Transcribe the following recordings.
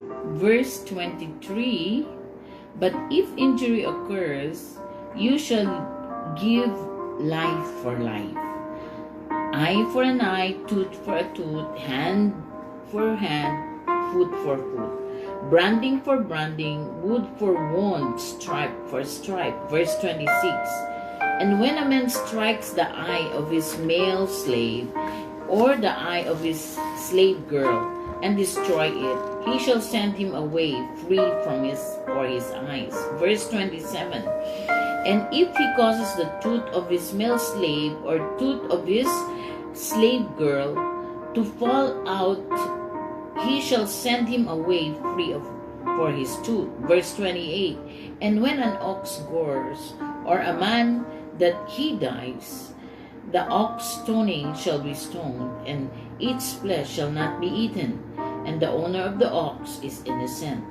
Verse 23, but if injury occurs, you shall give life for life, eye for an eye, tooth for a tooth, hand for hand, foot for foot, branding for branding, wood for wound, stripe for stripe. Verse 26, and when a man strikes the eye of his male slave or the eye of his slave girl and destroy it, he shall send him away free from his eyes. Verse 27, and if he causes the tooth of his male slave or tooth of his slave girl to fall out, he shall send him away free for his tooth. Verse 28, and when an ox gores, or a man that he dies, the ox stoning shall be stoned, and its flesh shall not be eaten, and the owner of the ox is innocent.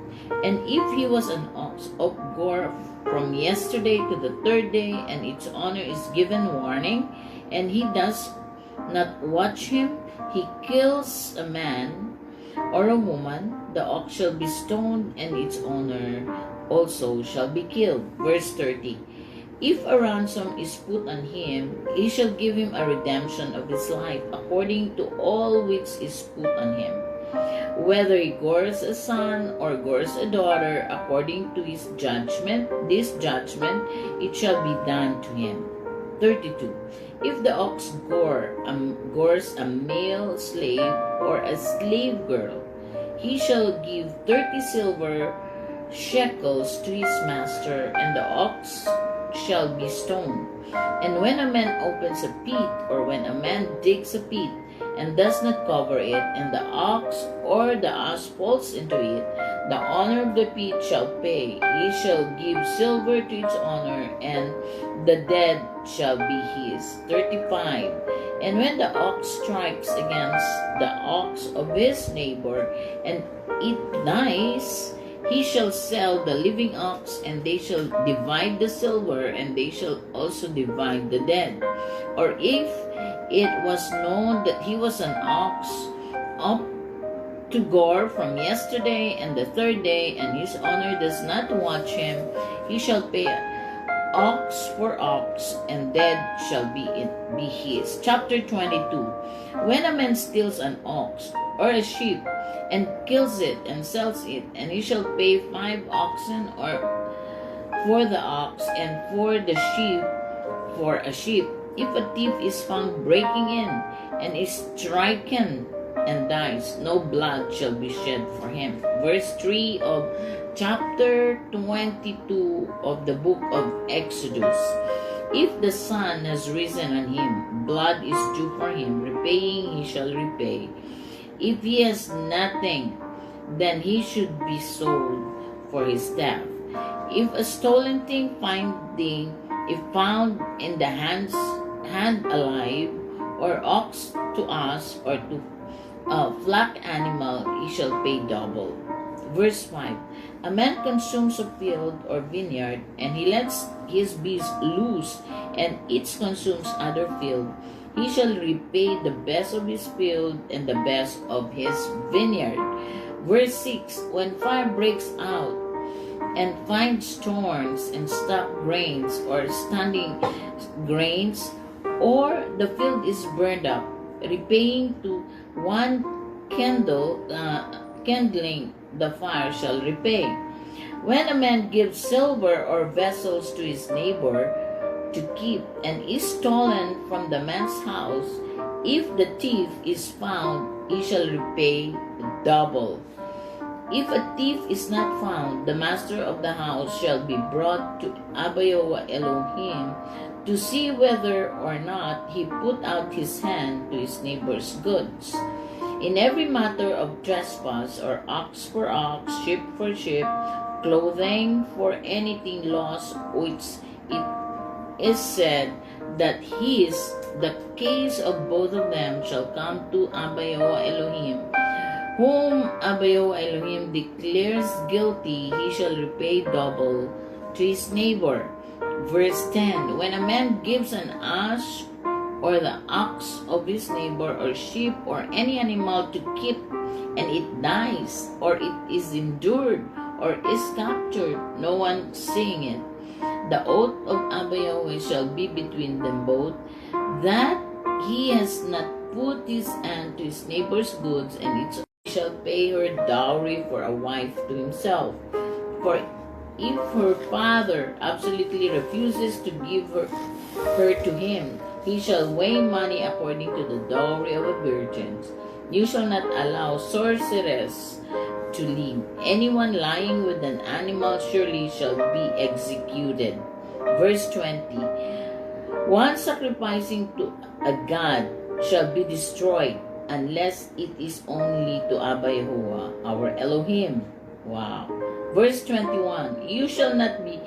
And if he was an ox of gore from yesterday to the third day, and its owner is given warning, and he does not watch him, he kills a man or a woman, the ox shall be stoned, and its owner also shall be killed. Verse 30, if a ransom is put on him, he shall give him a redemption of his life, according to all which is put on him. Whether he gores a son or gores a daughter, according to his judgment, this judgment, it shall be done to him. 32. If the ox gores a male slave or a slave girl, he shall give 30 silver shekels to his master, and the ox shall be stoned. And when a man opens a pit, or when a man digs a pit, and does not cover it, and the ox or the ass falls into it, the owner of the pit shall pay. He shall give silver to its owner, and the dead shall be his. 35. And when the ox strikes against the ox of his neighbor, and it dies, he shall sell the living ox, and they shall divide the silver, and they shall also divide the dead. Or if it was known that he was an ox up to gore from yesterday and the third day, and his owner does not watch him, he shall pay ox for ox, and dead shall be his. Chapter 22. When a man steals an ox or a sheep, and kills it and sells it, and he shall pay 5 oxen or for the ox, and for the sheep for a sheep. If a thief is found breaking in, and is stricken and dies, no blood shall be shed for him. Verse 3 of chapter 22 of the book of Exodus. If the sun has risen on him, blood is due for him, repaying he shall repay. If he has nothing, then he should be sold for his theft. If a stolen thing if found in the hand alive, or ox to ass, or to a flock animal, he shall pay double. Verse 5. A man consumes a field or vineyard, and he lets his beast loose, and it consumes other field. He shall repay the best of his field and the best of his vineyard. Verse 6. When fire breaks out and finds thorns and stock grains, or standing grains, or the field is burned up, repaying to one kindling the fire shall repay. When a man gives silver or vessels to his neighbor to keep, and is stolen from the man's house, if the thief is found, he shall repay double. If a thief is not found, the master of the house shall be brought to Abayoa Elohim to see whether or not he put out his hand to his neighbor's goods. In every matter of trespass, or ox for ox, sheep for sheep, clothing for anything lost, which it is said that the case of both of them shall come to Abayoa Elohim, whom Abayoa Elohim declares guilty, he shall repay double to his neighbor. Verse 10. When a man gives an ass or the ox of his neighbor, or sheep, or any animal to keep and it dies, or it is endured, or is captured, no one seeing it. The oath of Abba Yahweh shall be between them both, that he has not put his hand to his neighbor's goods, and it shall pay her dowry for a wife to himself. For if her father absolutely refuses to give her to him, he shall weigh money according to the dowry of a virgin. You shall not allow sorceress to live. Anyone lying with an animal surely shall be executed. Verse 20. One sacrificing to a god shall be destroyed, unless it is only to Abba Yahuwah, our Elohim. Wow. Verse 21. You shall not be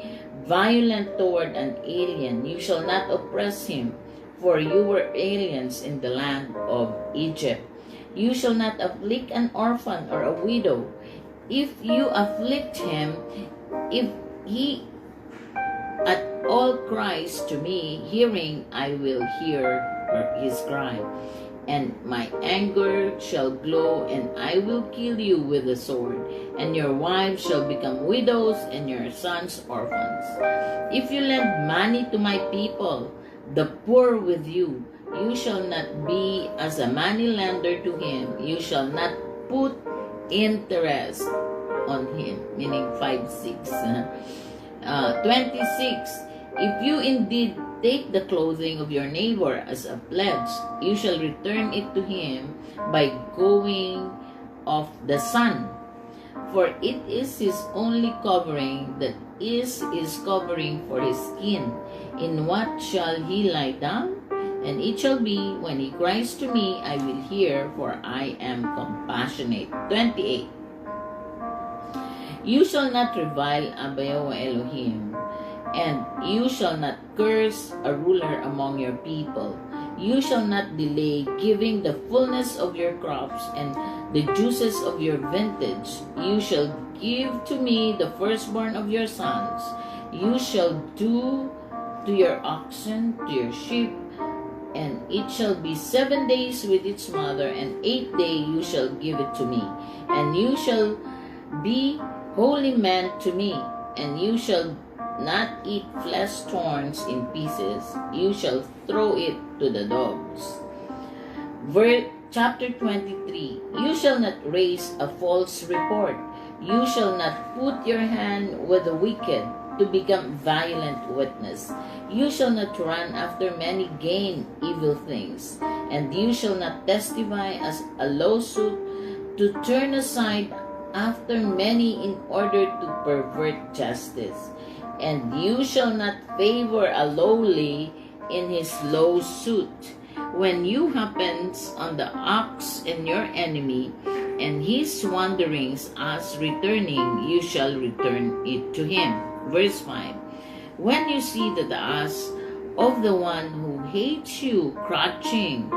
violent toward an alien. You shall not oppress him, for you were aliens in the land of Egypt. You shall not afflict an orphan or a widow. If you afflict him, if he at all cries to me, hearing, I will hear his cry. And my anger shall glow, and I will kill you with the sword, and your wives shall become widows, and your sons orphans. If you lend money to my people, the poor with you, you shall not be as a moneylender to him. You shall not put interest on him, meaning 5-6. 26. If you indeed take the clothing of your neighbor as a pledge, you shall return it to him by going of the sun. For it is his only covering, that is his covering for his skin. In what shall he lie down? And it shall be, when he cries to me, I will hear, for I am compassionate. 28. You shall not revile Abba Yahweh Elohim, and you shall not curse a ruler among your people. You shall not delay giving the fullness of your crops and the juices of your vintage. You shall give to me the firstborn of your sons. You shall do to your oxen, to your sheep, and it shall be 7 days with its mother, and 8th day you shall give it to me. And you shall be holy men to me, and you shall not eat flesh torn in pieces. You shall throw it to the dogs. Chapter 23. You shall not raise a false report. You shall not put your hand with the wicked to become violent witness. You shall not run after many gain evil things, and you shall not testify as a lawsuit to turn aside after many in order to pervert justice. And you shall not favor a lowly in his lawsuit. When you happens on the ox in your enemy, and his wanderings as returning, you shall return it to him. Verse 5. When you see that the ass of the one who hates you crouching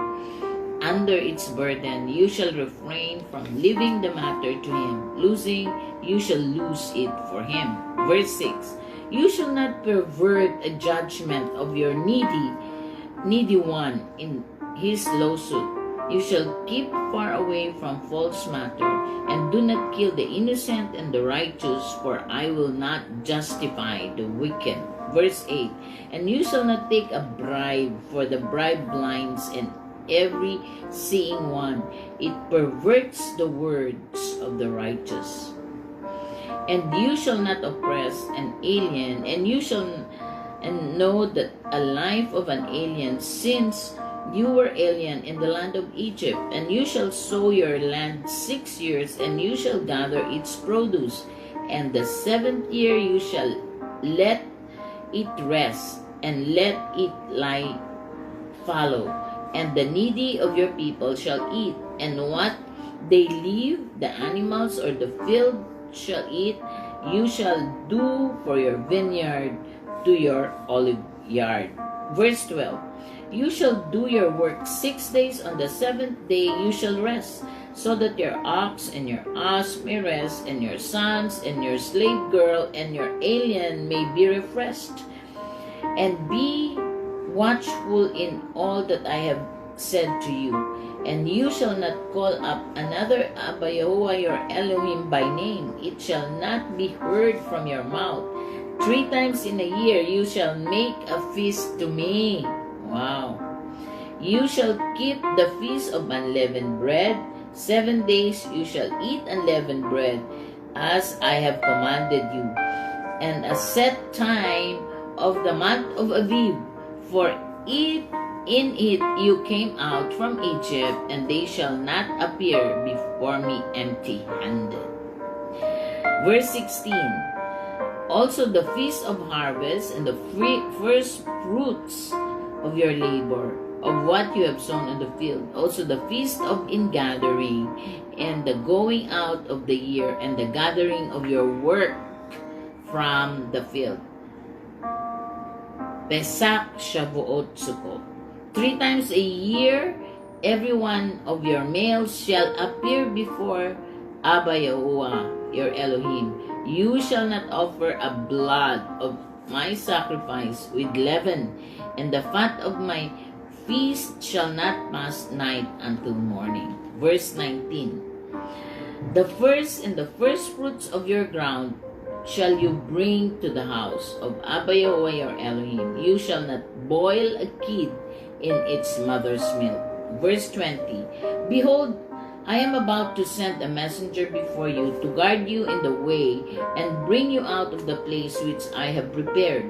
under its burden, you shall refrain from leaving the matter to him. Losing, you shall lose it for him. Verse 6. You shall not pervert a judgment of your needy one in his lawsuit. You shall keep far away from false matter, and do not kill the innocent and the righteous, for I will not justify the wicked. Verse 8. And you shall not take a bribe, for the bribe blinds and every seeing one. It perverts the words of the righteous. And you shall not oppress an alien, and you shall know that a life of an alien, since you were alien in the land of Egypt. And you shall sow your land 6 years, and you shall gather its produce. And the 7th year you shall let it rest, and let it lie fallow. And the needy of your people shall eat, and what they leave, the animals or the field shall eat. You shall do for your vineyard to your olive yard. Verse 12. You shall do your work 6 days. On the 7th day you shall rest, so that your ox and your ass may rest, and your sons and your slave girl and your alien may be refreshed. And be watchful in all that I have said to you. And you shall not call up another Abba Yahuwah your Elohim by name. It shall not be heard from your mouth. 3 times in a year you shall make a feast to me. Wow. You shall keep the feast of unleavened bread. 7 days you shall eat unleavened bread, as I have commanded you. And a set time of the month of Aviv, for in it you came out from Egypt, and they shall not appear before me empty-handed. Verse 16. Also the feast of harvest and the first fruits of your labor, of what you have sown in the field. Also the feast of ingathering, and the going out of the year, and the gathering of your work from the field. Pesach, Shavuot, Sukkot. 3 times a year, every one of your males shall appear before Abba Yahuwah, your Elohim. You shall not offer a blood of my sacrifice with leaven, and the fat of my feast shall not pass night until morning. Verse 19. The first and the first fruits of your ground shall you bring to the house of Abba Yahuwah your Elohim. You shall not boil a kid in its mother's milk. Verse 20. Behold, I am about to send a messenger before you to guard you in the way and bring you out of the place which I have prepared.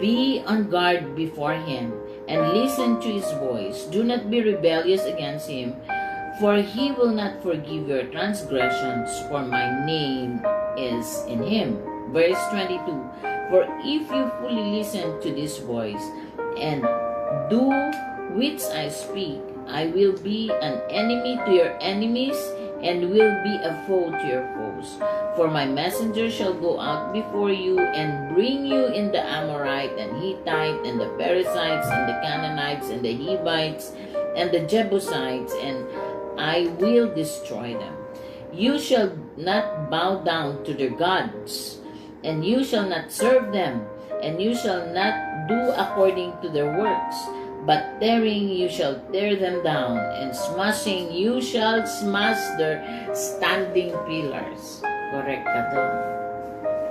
Be on guard before him and listen to his voice. Do not be rebellious against him, for he will not forgive your transgressions, for my name is in him. Verse 22. For if you fully listen to this voice and do which I speak, I will be an enemy to your enemies and will be a foe to your foes. For my messenger shall go out before you and bring you in the Amorite and Hittite and the Perizzites and the Canaanites and the Hivites and the Jebusites, and I will destroy them. You shall not bow down to their gods, and you shall not serve them, and you shall not do according to their works. But tearing you shall tear them down, and smashing you shall smash their standing pillars. Correct ka doon.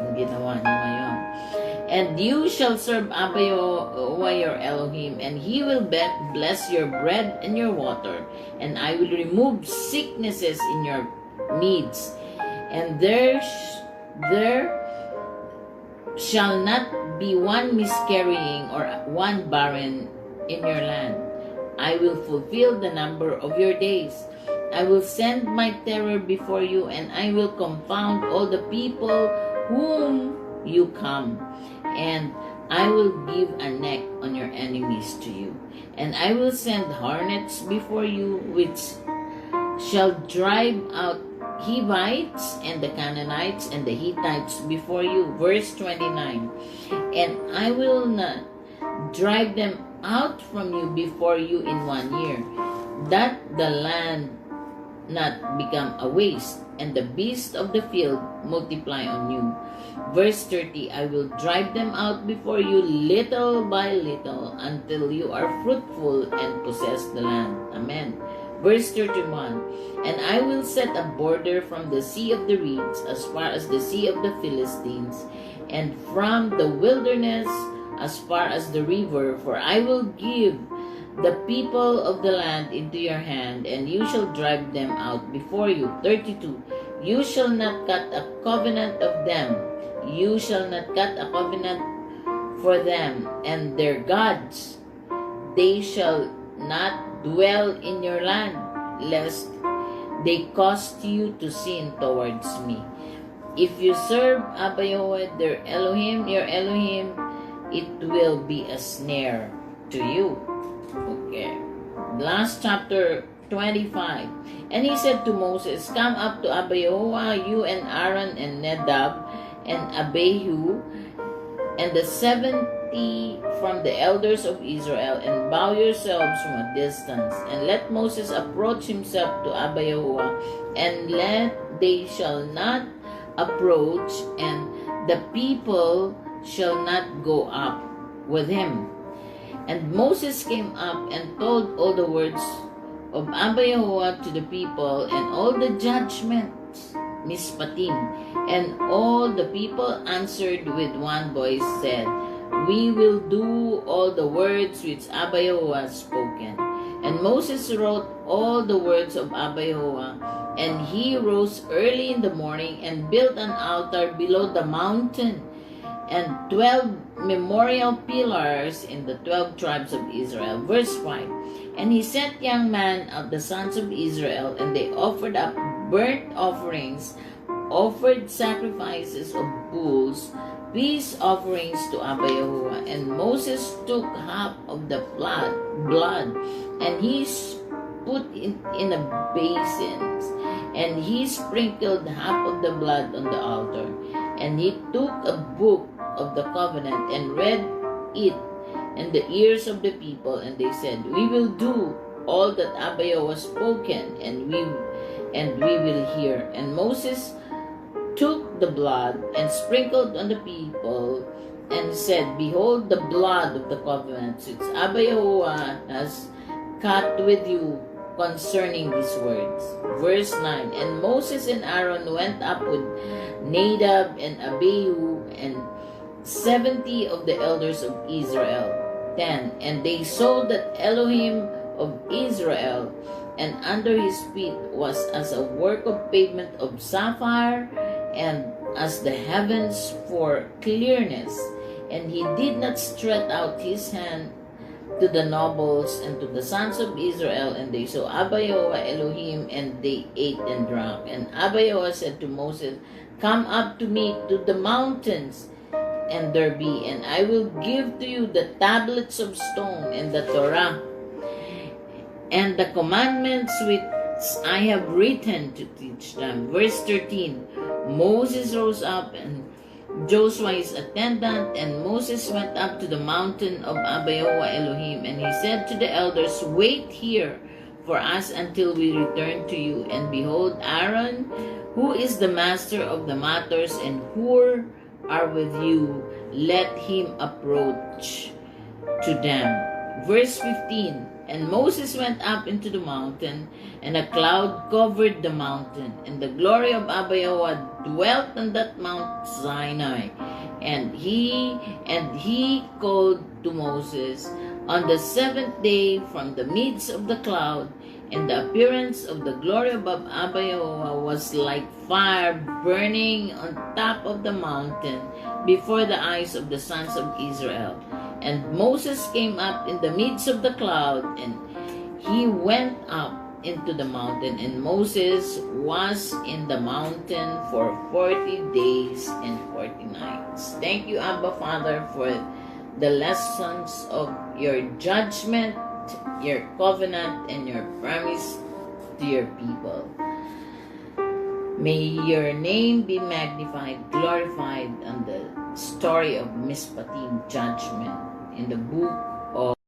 Yung ginawa niyo ngayon. And you shall serve Abba Yahuwah your Elohim, and he will bless your bread and your water, and I will remove sicknesses in your midst, and there shall not be one miscarrying or one barren in your land. I will fulfill the number of your days. I will send my terror before you, and I will confound all the people whom you come, and I will give a neck on your enemies to you. And I will send hornets before you, which shall drive out Hivites and the Canaanites and the Hittites before you. Verse 29. And I will not drive them out from you before you in 1 year, that the land not become a waste, and the beasts of the field multiply on you. Verse 30. I will drive them out before you little by little, until you are fruitful and possess the land. Amen. Verse 31. And I will set a border from the sea of the reeds as far as the sea of the Philistines, and from the wilderness as far as the river, for I will give the people of the land into your hand, and you shall drive them out before you. 32. You shall not cut a covenant of them. You shall not cut a covenant for them and their gods. They shall not dwell in your land, lest they cause you to sin towards me. If you serve Abba Yahuwah, your Elohim, it will be a snare to you. Okay. Last chapter 25. And he said to Moses, come up to Abba Yahuwah, you and Aaron and Nadab and Abihu and the 70 from the elders of Israel, and bow yourselves from a distance. And let Moses approach himself to Abba Yahuwah, and they shall not approach, and the people shall not go up with him. And Moses came up and told all the words of Abba Yahuwah to the people, and all the judgments, Mishpatim. And all the people answered with one voice, said, We will do all the words which Abba Yahuwah has spoken. And Moses wrote all the words of Abba Yahuwah, and he rose early in the morning and built an altar below the mountain, and 12 memorial pillars in the 12 tribes of Israel. Verse 5. And he sent young men of the sons of Israel, and they offered up burnt offerings, offered sacrifices of bulls, peace offerings to Abba Yahuwah. And Moses took half of the blood, and he put it in a basin, and he sprinkled half of the blood on the altar. And he took a book of the covenant and read it in the ears of the people, and they said, We will do all that Abba Yahuwah spoken, and we will hear. And Moses took the blood and sprinkled on the people, and said, Behold the blood of the covenant which Abba Yahuwah has cut with you concerning these words. Verse 9. And Moses and Aaron went up with Nadab and Abihu and 70 of the elders of Israel. 10. And they saw that Elohim of Israel, and under his feet was as a work of pavement of sapphire, and as the heavens for clearness. And he did not stretch out his hand to the nobles and to the sons of Israel, and they saw Abba Yahuwah Elohim, and they ate and drank. And Abba Yahuwah said to Moses, Come up to me to the mountains, and there be, and I will give to you the tablets of stone and the Torah, and the commandments which I have written to teach them. Verse 13. Moses rose up, and Joshua his attendant, and Moses went up to the mountain of Abba Yahuwah Elohim, and he said to the elders, Wait here for us until we return to you. And behold, Aaron, who is the master of the matters, and Hur are with you, let him approach to them. Verse 15. And Moses went up into the mountain, and a cloud covered the mountain, and the glory of Abba Yahuwah dwelt on that Mount Sinai. And he called to Moses on the 7th day from the midst of the cloud, and the appearance of the glory of Abba Yahuwah was like fire burning on top of the mountain before the eyes of the sons of Israel. And Moses came up in the midst of the cloud, and he went up into the mountain, and Moses was in the mountain for 40 days and 40 nights. Thank you, Abba Father, for the lessons of your judgment, your covenant, and your promise to your people. May your name be magnified, glorified on the story of Mishpatim judgment in the book of